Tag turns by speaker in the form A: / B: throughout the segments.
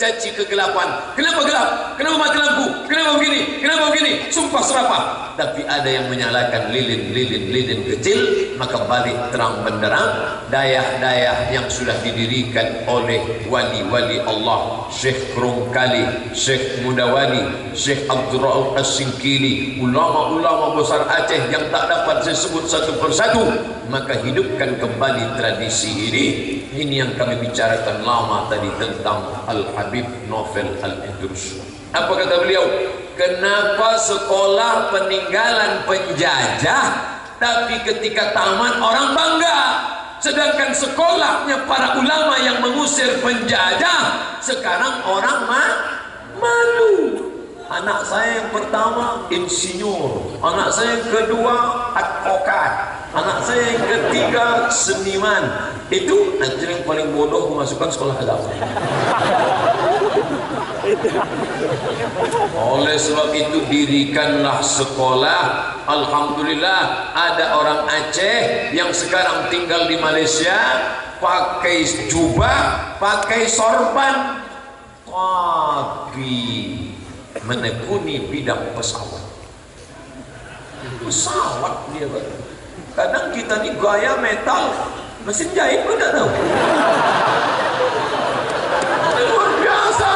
A: mencaci kegelapan. Kenapa gelap? Kenapa mati lampu? Kenapa begini? Kenapa begini? Sumpah serapah. Tapi ada yang menyalakan lilin kecil, maka balik terang benderang. Dayah-dayah yang sudah didirikan oleh wali-wali Allah, Syekh Krongkali, Syekh Mudawali, Syekh Abdul Rauf As-Singkili, ulama-ulama besar Aceh yang tak dapat saya sebut satu persatu, maka hidupkan kembali tradisi ini. Ini yang kami bicarakan lama tadi tentang Al-Habib Novel Al-Idrus. Apa kata beliau? Kenapa sekolah peninggalan penjajah, tapi ketika tamat orang bangga, sedangkan sekolahnya para ulama yang mengusir penjajah sekarang orang malu. Anak saya yang pertama insinyur, anak saya yang kedua advokat, anak saya yang ketiga seniman. Itu nanti yang paling bodoh memasukkan sekolah agama. Oleh sebab itu dirikanlah sekolah. Alhamdulillah ada orang Aceh yang sekarang tinggal di Malaysia pakai jubah, pakai sorban, tapi menekuni bidang pesawat. Pesawat dia, kadang kita ni gaya metal, mesin jahit pun tak tahu. Luar biasa,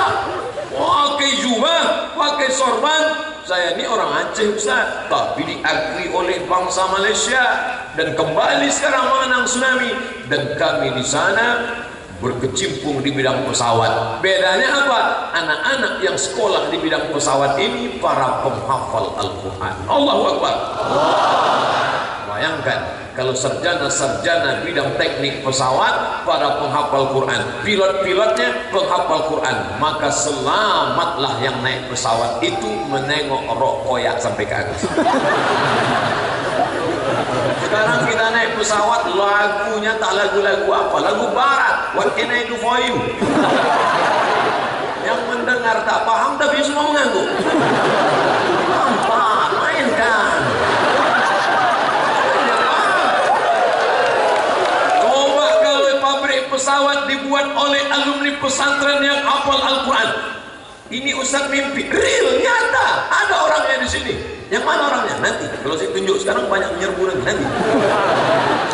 A: pakai jubah, pakai sorban. Saya ni orang Aceh Ustaz, tapi diakui oleh bangsa Malaysia dan kembali sekarang mengenang tsunami. Dan kami di sana berkecimpung di bidang pesawat. Bedanya apa? Anak-anak yang sekolah di bidang pesawat ini para penghafal Al-Quran. Allahu Akbar. Bayangkan kalau sarjana-sarjana bidang teknik pesawat para penghafal Quran, pilot-pilotnya penghafal Quran, maka selamatlah yang naik pesawat itu menengok rok koyak sampai ke atas. Sekarang kita naik pesawat, lagunya tak lagu-lagu apa, lagu barat. What can I do for you? Yang mendengar tak paham tapi semua mengangguk. Nampak, mainkan. Coba kalau pabrik pesawat dibuat oleh alumni pesantren yang hafal Al-Quran. Ini Ustaz mimpi, real, nyata. Ada orangnya di sini. Yang mana orangnya? Nanti. Kalau saya tunjuk sekarang banyak menyerbu nanti.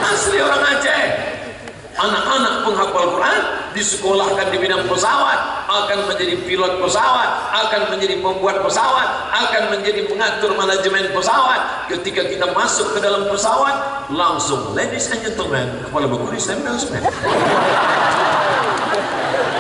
A: Asli orang Aceh. Anak-anak penghafal Quran disekolahkan di bidang pesawat, akan menjadi pilot pesawat, akan menjadi pembuat pesawat, akan menjadi mengatur manajemen pesawat. Ketika kita masuk ke dalam pesawat, langsung ladies and gentlemen, kepala berkuris dan announcement.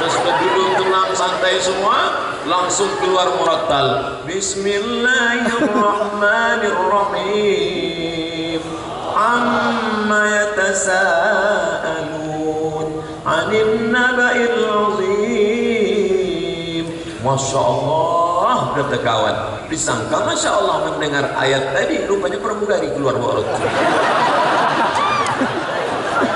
A: Terus duduk tenang santai semua, langsung keluar murattal. Bismillahirrahmanirrahim. Amma yatasaalun 'anil naba'il 'azim. Masya Allah, kata kawan. Disangka Masya Allah mendengar ayat tadi, rupanya pramugari keluar murattal.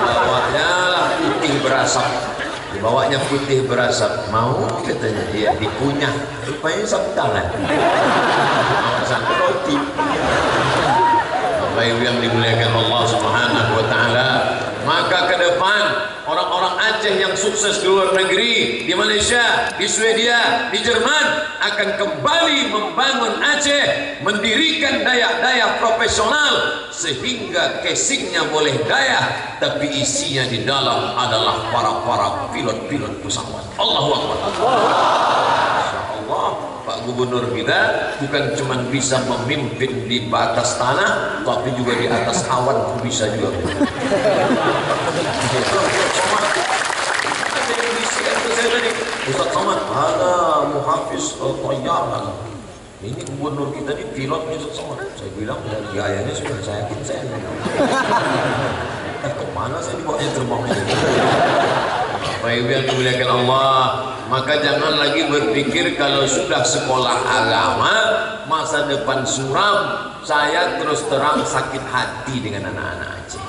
A: Bawahnya lah putih berasap. Bawanya putih berasap, mau katanya dia dikunyah, rupanya sapu tangan. Sampai roti. Bapak Ibu yang dimuliakan Allah Subhanahu wa taala, maka ke depan orang-orang Aceh yang sukses di luar negeri, di Malaysia, di Swedia, di Jerman akan kembali membangun Aceh, mendirikan dayak-dayak profesional sehingga casingnya boleh dayak, tapi isinya di dalam adalah para pilot-pilot pesawat. Allahu Akbar. Insyaallah Pak Gubernur kita bukan cuma bisa memimpin di batas tanah, tapi juga di atas awan bisa juga. Ustaz Somad, ada muhafiz Tayyar. Ini gubernur kita ini pilotnya Ustaz Somad. Saya bilang dari gayanya sudah saya yakin saya. Kemana saya dibawanya terbangnya? Bapak Ibu yang dimuliakan Allah, maka jangan lagi berpikir kalau sudah sekolah agama masa depan suram. Saya terus terang sakit hati dengan anak-anak Aceh.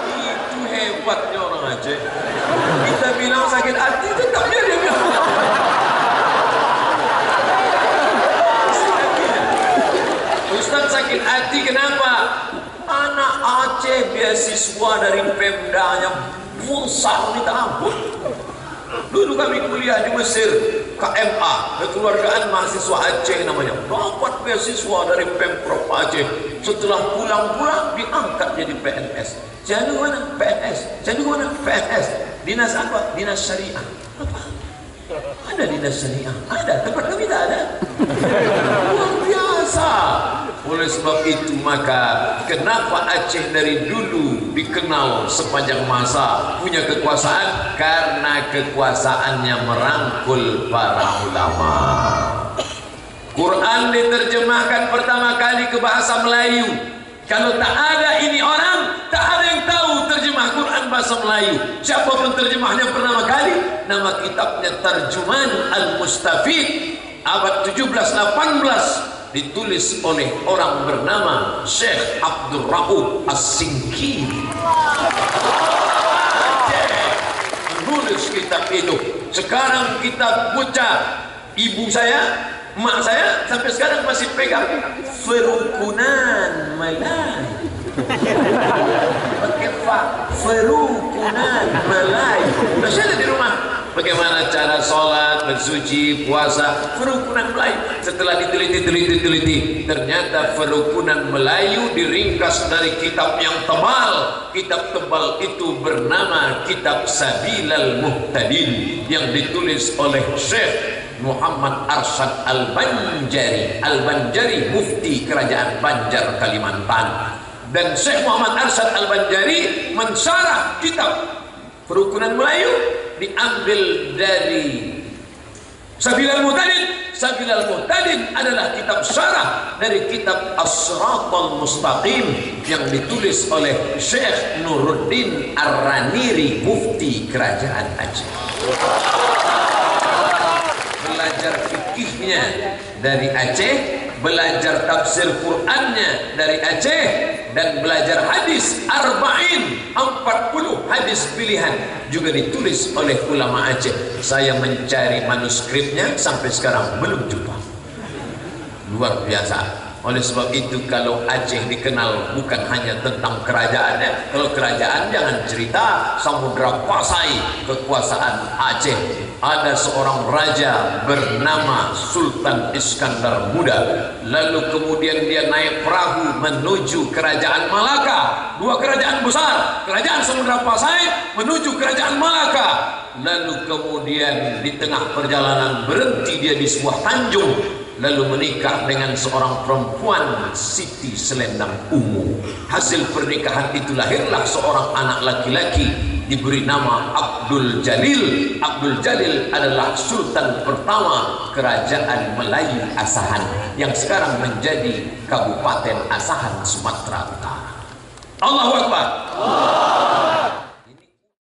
A: Itu hebatnya orang Aceh. Kita bilang sakit hati, tetap dia bilang. Ustaz sakit hati kenapa? Anak Aceh beasiswa dari Pemdanya besar minta ampun. Dulu kami kuliah di Mesir, KMA, kekeluargaan mahasiswa Aceh namanya, dapat beasiswa dari Pemprov Aceh. Setelah pulang diangkat jadi PNS. Jadi mana? PNS. Jadi mana? PNS. Dinas apa? Dinas Syariah. Apa? Ada dinas syariah? Ada. Tempat kami tak ada. Luar biasa. Oleh sebab itu maka kenapa Aceh dari dulu dikenal sepanjang masa punya kekuasaan? Karena kekuasaannya merangkul para ulama. Quran diterjemahkan pertama kali ke bahasa Melayu. Kalau tak ada ini orang, tak ada yang tahu terjemah Quran bahasa Melayu. Siapa penterjemahnya pertama kali? Nama kitabnya Tarjuman Al-Mustafid, abad 17-18, ditulis oleh orang bernama Syekh Abdul Rauf As-Singkiri. Menulis kitab itu. Sekarang kitab bocah ibu saya, mak saya sampai sekarang masih pegang Ferukunan Melayu. Pakai fa, Ferukunan Melayu. Masih ada di rumah. Bagaimana cara sholat, bersuci, puasa, Ferukunan Melayu. Setelah diteliti, ternyata Ferukunan Melayu diringkas dari kitab yang tebal. Kitab tebal itu bernama Kitab Sabilal Muhtadin yang ditulis oleh Syekh Muhammad Arsyad Al-Banjari, mufti kerajaan Banjar Kalimantan. Dan Syekh Muhammad Arsyad Al-Banjari mensyarah kitab Ferukunan Melayu, diambil dari Sabilal Muhtadin. Sabilal Muhtadin adalah kitab syarah dari kitab As-Siratal Mustaqim yang ditulis oleh Syekh Nuruddin Ar-Raniri, mufti kerajaan Aceh. Belajar fikihnya dari Aceh, belajar tafsir Qur'annya dari Aceh, dan belajar hadis Arba'in, 40 hadis pilihan juga ditulis oleh ulama Aceh. Saya mencari manuskripnya sampai sekarang belum jumpa. Luar biasa. Oleh sebab itu kalau Aceh dikenal bukan hanya tentang kerajaannya. Kalau kerajaan jangan cerita Samudra Pasai, kekuasaan Aceh. Ada seorang raja bernama Sultan Iskandar Muda. Lalu kemudian dia naik perahu menuju kerajaan Malaka. Dua kerajaan besar, kerajaan Samudra Pasai menuju kerajaan Malaka. Lalu kemudian di tengah perjalanan berhenti dia di sebuah tanjung, lalu menikah dengan seorang perempuan Siti Selendang Ungu. Hasil pernikahan itu lahirlah seorang anak laki-laki diberi nama Abdul Jalil. Abdul Jalil adalah sultan pertama kerajaan Melayu Asahan yang sekarang menjadi Kabupaten Asahan, Sumatera Utara. Allahu Akbar.